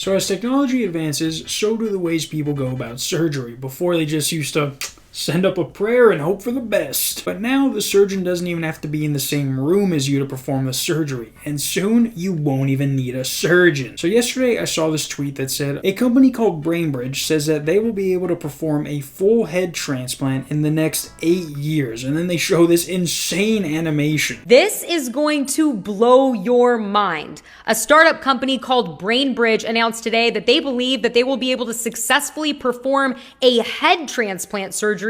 So as technology advances, so do the ways people go about surgery. Before, they just used to send up a prayer and hope for the best. But now the surgeon doesn't even have to be in the same room as you to perform the surgery, and soon you won't even need a surgeon. So yesterday I saw this tweet that said, a company called Brainbridge says that they will be able to perform a full head transplant in the next 8 years, and then they show this insane animation. This is going to blow your mind. A startup company called Brainbridge announced today that they believe that they will be able to successfully perform a head transplant surgery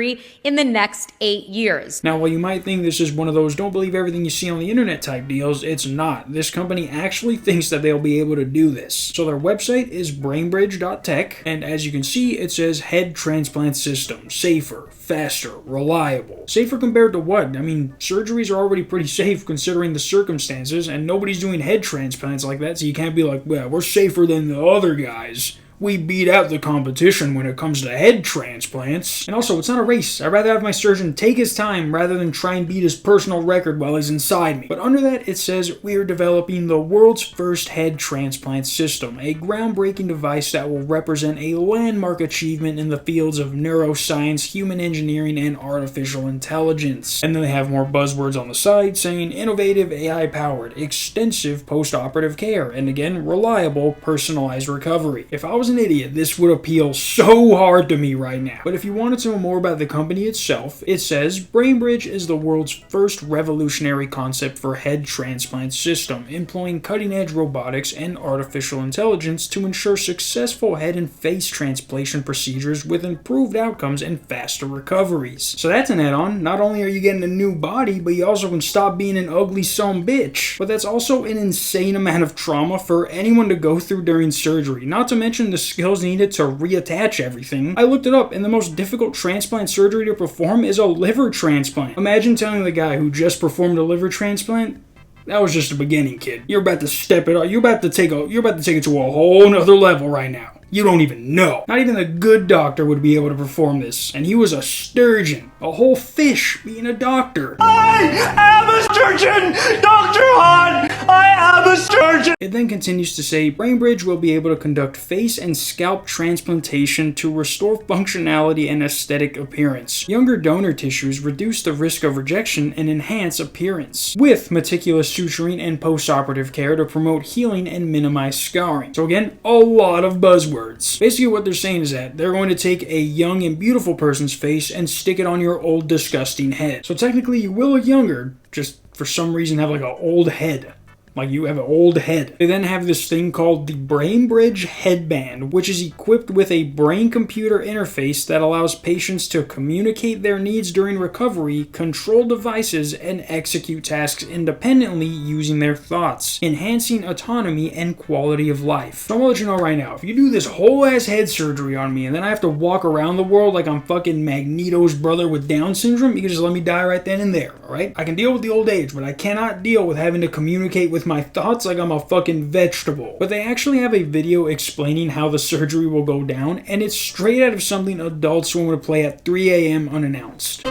in the next 8 years. Now, while you might think this is one of those don't believe everything you see on the internet type deals, it's not. This company actually thinks that they'll be able to do this. So their website is brainbridge.tech, and as you can see, it says head transplant system. Safer, faster, reliable. Safer compared to what? I mean, surgeries are already pretty safe considering the circumstances, and nobody's doing head transplants like that, so you can't be like, well, we're safer than the other guys. We beat out the competition when it comes to head transplants. And also, it's not a race. I'd rather have my surgeon take his time rather than try and beat his personal record while he's inside me. But under that, it says, we are developing the world's first head transplant system, a groundbreaking device that will represent a landmark achievement in the fields of neuroscience, human engineering, and artificial intelligence. And then they have more buzzwords on the side saying, innovative AI-powered, extensive post-operative care, and again, reliable, personalized recovery. If I was an idiot, this would appeal so hard to me right now. But if you wanted to know more about the company itself, it says, Brainbridge is the world's first revolutionary concept for head transplant system, employing cutting-edge robotics and artificial intelligence to ensure successful head and face transplantation procedures with improved outcomes and faster recoveries. So that's an add-on. Not only are you getting a new body, but you also can stop being an ugly sumbitch. But that's also an insane amount of trauma for anyone to go through during surgery, not to mention the skills needed to reattach everything. I looked it up, and the most difficult transplant surgery to perform is a liver transplant. Imagine telling the guy who just performed a liver transplant, that was just the beginning, kid. You're about to step it up. You're about to take it to a whole nother level right now. You don't even know. Not even a good doctor would be able to perform this. And he was a sturgeon. A whole fish being a doctor. I am a sturgeon! Dr. Hahn! I am a sturgeon! It then continues to say, Brainbridge will be able to conduct face and scalp transplantation to restore functionality and aesthetic appearance. Younger donor tissues reduce the risk of rejection and enhance appearance, with meticulous suturing and post-operative care to promote healing and minimize scarring. So again, a lot of buzzwords. Basically what they're saying is that they're going to take a young and beautiful person's face and stick it on your old disgusting head. So technically you will look younger, just for some reason have like an old head. Like you have an old head. They then have this thing called the Brainbridge headband, which is equipped with a brain-computer interface that allows patients to communicate their needs during recovery, control devices, and execute tasks independently using their thoughts, enhancing autonomy and quality of life. So I'm gonna let you know right now, if you do this whole ass head surgery on me and then I have to walk around the world like I'm fucking Magneto's brother with Down syndrome, you can just let me die right then and there, alright? I can deal with the old age, but I cannot deal with having to communicate with my thoughts like I'm a fucking vegetable. But they actually have a video explaining how the surgery will go down, and it's straight out of something adults want to play at 3 a.m. unannounced.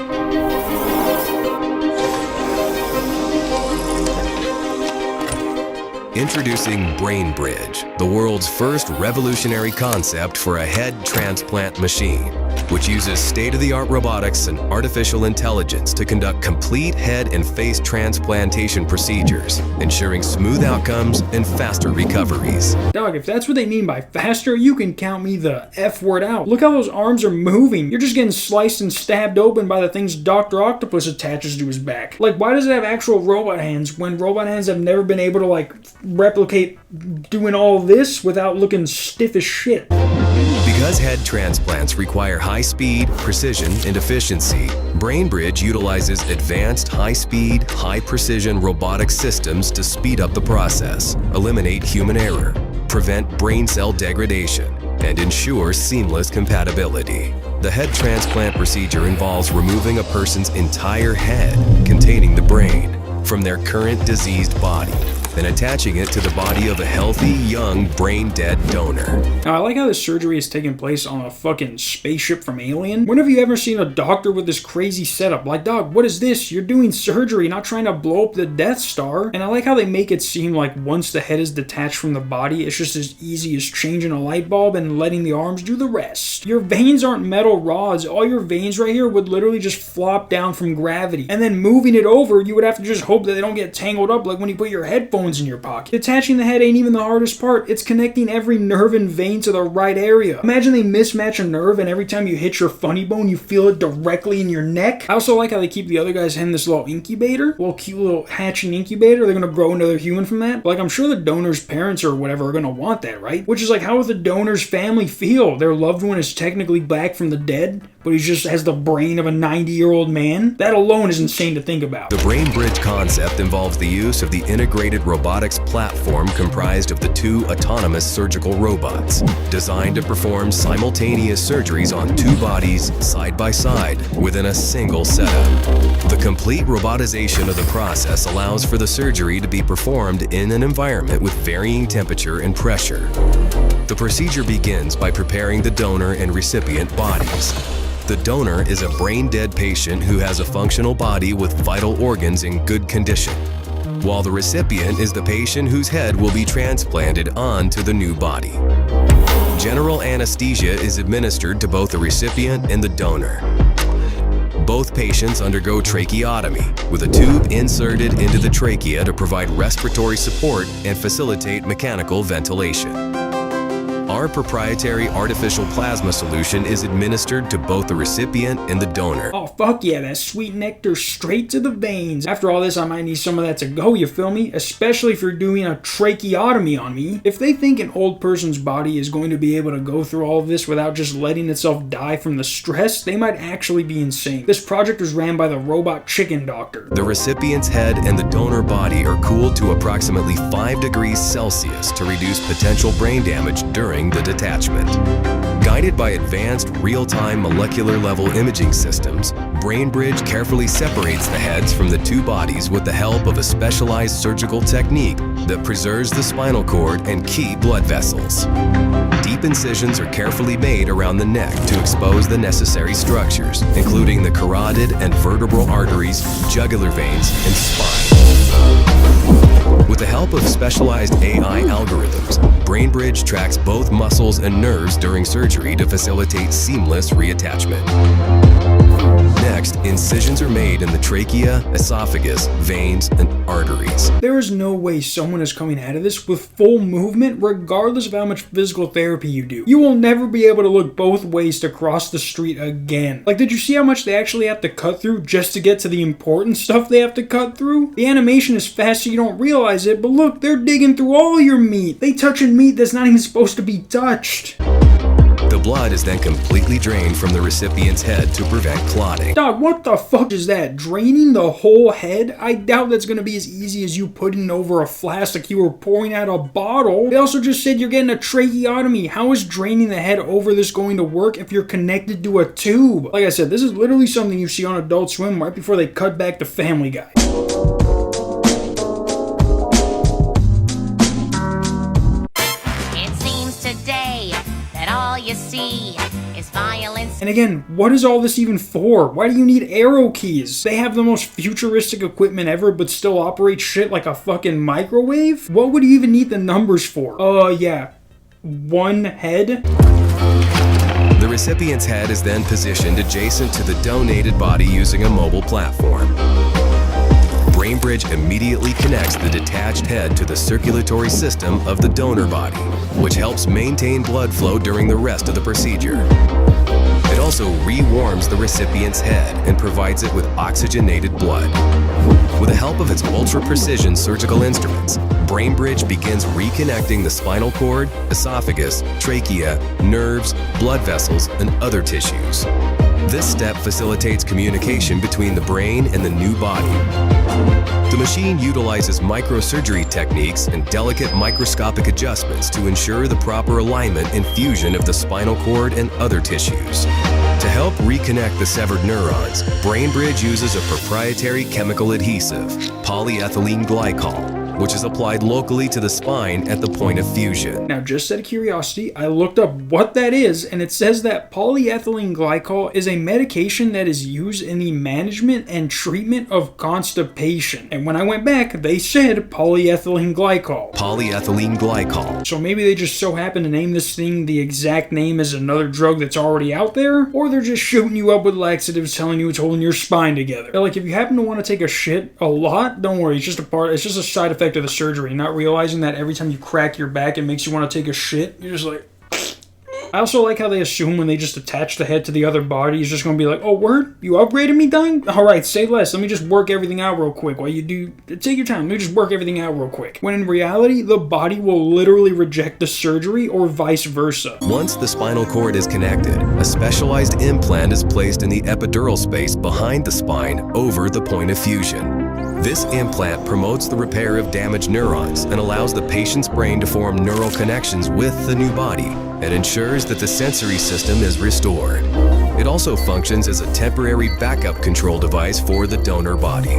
Introducing Brainbridge, the world's first revolutionary concept for a head transplant machine, which uses state-of-the-art robotics and artificial intelligence to conduct complete head and face transplantation procedures, ensuring smooth outcomes and faster recoveries. Dog, if that's what they mean by faster, you can count me the F word out. Look how those arms are moving. You're just getting sliced and stabbed open by the things Dr. Octopus attaches to his back. Like, why does it have actual robot hands when robot hands have never been able to, like, replicate doing all this without looking stiff as shit? Because head transplants require high speed, precision, and efficiency, Brainbridge utilizes advanced high-speed, high-precision robotic systems to speed up the process, eliminate human error, prevent brain cell degradation, and ensure seamless compatibility. The head transplant procedure involves removing a person's entire head containing the brain from their current diseased body and attaching it to the body of a healthy, young, brain-dead donor. Now, I like how this surgery is taking place on a fucking spaceship from Alien. When have you ever seen a doctor with this crazy setup? Like, dog, what is this? You're doing surgery, not trying to blow up the Death Star. And I like how they make it seem like once the head is detached from the body, it's just as easy as changing a light bulb and letting the arms do the rest. Your veins aren't metal rods. All your veins right here would literally just flop down from gravity. And then moving it over, you would have to just hope that they don't get tangled up like when you put your headphones in your pocket. Detaching the head ain't even the hardest part. It's connecting every nerve and vein to the right area. Imagine they mismatch a nerve and every time you hit your funny bone, you feel it directly in your neck. I also like how they keep the other guy's head in this little incubator. Little cute little hatching incubator. They're gonna grow another human from that. Like, I'm sure the donor's parents or whatever are gonna want that, right? Which is like, how would the donor's family feel? Their loved one is technically back from the dead, but he just has the brain of a 90-year-old man? That alone is insane to think about. The Brainbridge concept involves the use of the integrated robotics platform comprised of the 2 autonomous surgical robots, designed to perform simultaneous surgeries on 2 bodies side by side within a single setup. The complete robotization of the process allows for the surgery to be performed in an environment with varying temperature and pressure. The procedure begins by preparing the donor and recipient bodies. The donor is a brain-dead patient who has a functional body with vital organs in good condition, while the recipient is the patient whose head will be transplanted onto the new body. General anesthesia is administered to both the recipient and the donor. Both patients undergo tracheotomy, with a tube inserted into the trachea to provide respiratory support and facilitate mechanical ventilation. Our proprietary artificial plasma solution is administered to both the recipient and the donor. Oh, fuck yeah, that sweet nectar straight to the veins. After all this, I might need some of that to go, you feel me? Especially if you're doing a tracheotomy on me. If they think an old person's body is going to be able to go through all of this without just letting itself die from the stress, they might actually be insane. This project was ran by the robot chicken doctor. The recipient's head and the donor body are cooled to approximately 5 degrees Celsius to reduce potential brain damage during the detachment. Guided by advanced real-time molecular-level imaging systems, Brainbridge carefully separates the heads from the 2 bodies with the help of a specialized surgical technique that preserves the spinal cord and key blood vessels. Deep incisions are carefully made around the neck to expose the necessary structures, including the carotid and vertebral arteries, jugular veins, and spine. With the help of specialized AI algorithms, Brainbridge tracks both muscles and nerves during surgery to facilitate seamless reattachment. Next, incisions are made in the trachea, esophagus, veins, and arteries. There is no way someone is coming out of this with full movement regardless of how much physical therapy you do. You will never be able to look both ways to cross the street again. Like, did you see how much they actually have to cut through just to get to the important stuff they have to cut through? The animation is fast so you don't realize it, but look, they're digging through all your meat. They touching meat that's not even supposed to be touched. The blood is then completely drained from the recipient's head to prevent clotting. Dog, what the fuck is that? Draining the whole head? I doubt that's gonna be as easy as you putting over a flask like you were pouring out a bottle. They also just said you're getting a tracheotomy. How is draining the head over this going to work if you're connected to a tube? Like I said, this is literally something you see on Adult Swim right before they cut back to Family Guy. You see is violence. And again, what is all this even for? Why do you need arrow keys? They have the most futuristic equipment ever but still operate shit like a fucking microwave? What would you even need the numbers for? Yeah. 1 head? The recipient's head is then positioned adjacent to the donated body using a mobile platform. Brainbridge immediately connects the detached head to the circulatory system of the donor body, which helps maintain blood flow during the rest of the procedure. It also re-warms the recipient's head and provides it with oxygenated blood. With the help of its ultra-precision surgical instruments, Brainbridge begins reconnecting the spinal cord, esophagus, trachea, nerves, blood vessels, and other tissues. This step facilitates communication between the brain and the new body. The machine utilizes microsurgery techniques and delicate microscopic adjustments to ensure the proper alignment and fusion of the spinal cord and other tissues. To help reconnect the severed neurons, Brainbridge uses a proprietary chemical adhesive, polyethylene glycol, which is applied locally to the spine at the point of fusion. Now, just out of curiosity, I looked up what that is, and it says that polyethylene glycol is a medication that is used in the management and treatment of constipation. And when I went back, they said polyethylene glycol. Polyethylene glycol. So maybe they just so happen to name this thing the exact name as another drug that's already out there, or they're just shooting you up with laxatives telling you it's holding your spine together. Like, if you happen to want to take a shit a lot, don't worry, it's just a side effect of the surgery, not realizing that every time you crack your back it makes you want to take a shit. You're just like... I also like how they assume when they just attach the head to the other body, it's just going to be like, oh, word? You upgraded me, dang? Alright, say less. Let me just work everything out real quick. While you do, take your time. Let me just work everything out real quick. When in reality, the body will literally reject the surgery or vice versa. Once the spinal cord is connected, a specialized implant is placed in the epidural space behind the spine over the point of fusion. This implant promotes the repair of damaged neurons and allows the patient's brain to form neural connections with the new body and ensures that the sensory system is restored. It also functions as a temporary backup control device for the donor body.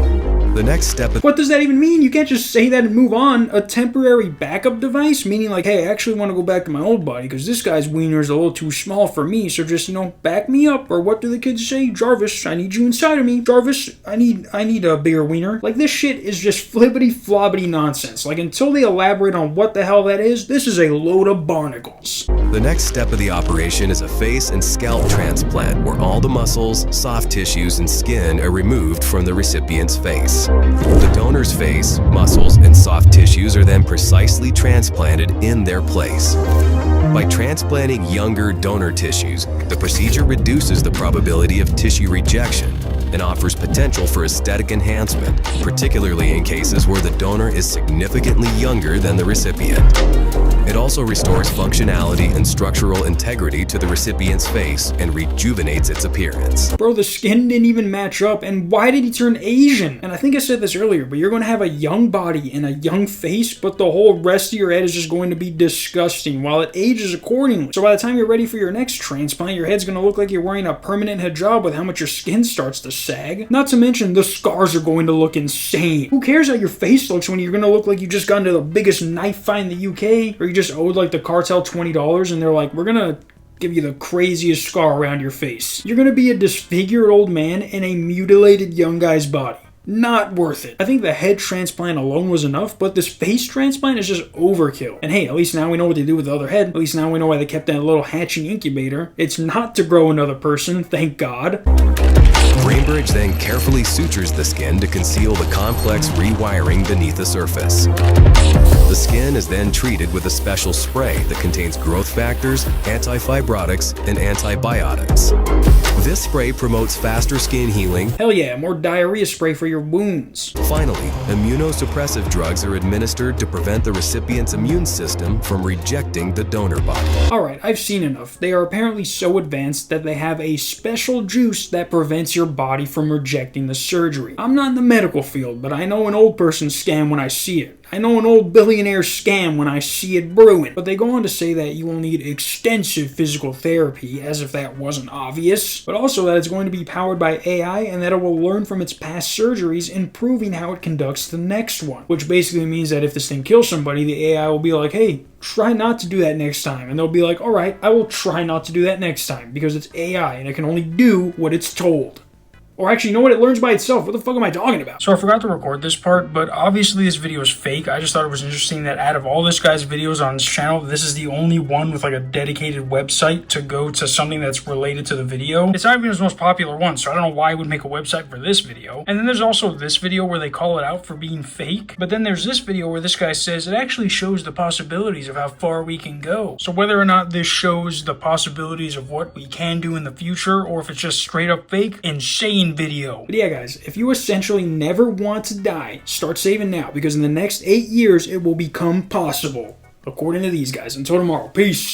The next step... What does that even mean? You can't just say that and move on. A temporary backup device? Meaning like, hey, I actually want to go back to my old body because this guy's wiener is a little too small for me, so just, back me up. Or what do the kids say? Jarvis, I need you inside of me. Jarvis, I need a bigger wiener. Like, this shit is just flippity-flobbity nonsense. Like, until they elaborate on what the hell that is, this is a load of barnacles. The next step of the operation is a face and scalp transplant where all the muscles, soft tissues, and skin are removed from the recipient's face. The donor's face, muscles, and soft tissues are then precisely transplanted in their place. By transplanting younger donor tissues, the procedure reduces the probability of tissue rejection and offers potential for aesthetic enhancement, particularly in cases where the donor is significantly younger than the recipient. It also restores functionality and structural integrity to the recipient's face and rejuvenates its appearance. Bro, the skin didn't even match up, and why did he turn Asian? And I think I said this earlier, but you're going to have a young body and a young face, but the whole rest of your head is just going to be disgusting while it ages accordingly. So by the time you're ready for your next transplant, your head's going to look like you're wearing a permanent hijab with how much your skin starts to sag. Not to mention, the scars are going to look insane. Who cares how your face looks when you're going to look like you just got into the biggest knife fight in the UK, or you just owed like the cartel $20 and they're like, we're gonna give you the craziest scar around your face. You're gonna be a disfigured old man in a mutilated young guy's body. Not worth it. I think the head transplant alone was enough, but this face transplant is just overkill. And hey, at least now we know what they do with the other head. At least now we know why they kept that little hatching incubator. It's not to grow another person, thank God. Brainbridge then carefully sutures the skin to conceal the complex rewiring beneath the surface. The skin is then treated with a special spray that contains growth factors, anti-fibrotics, and antibiotics. This spray promotes faster skin healing. Hell yeah, more diarrhea spray for your wounds. Finally, immunosuppressive drugs are administered to prevent the recipient's immune system from rejecting the donor body. Alright, I've seen enough. They are apparently so advanced that they have a special juice that prevents your body from rejecting the surgery. I'm not in the medical field, but I know an old person scam when I see it. I know an old billionaire scam when I see it brewing. But they go on to say that you will need extensive physical therapy, as if that wasn't obvious, but also that it's going to be powered by AI and that it will learn from its past surgeries, improving how it conducts the next one. Which basically means that if this thing kills somebody, the AI will be like, hey, try not to do that next time. And they'll be like, alright, I will try not to do that next time, because it's AI and it can only do what it's told. Or actually, you know what? It learns by itself. What the fuck am I talking about? So I forgot to record this part, but obviously this video is fake. I just thought it was interesting that out of all this guy's videos on his channel, this is the only one with like a dedicated website to go to something that's related to the video. It's not even his most popular one, so I don't know why he would make a website for this video. And then there's also this video where they call it out for being fake. But then there's this video where this guy says it actually shows the possibilities of how far we can go. So whether or not this shows the possibilities of what we can do in the future, or if it's just straight up fake, insane video. But yeah, guys, if you essentially never want to die, start saving now, because in the next 8 years, it will become possible. According to these guys. Until tomorrow, peace.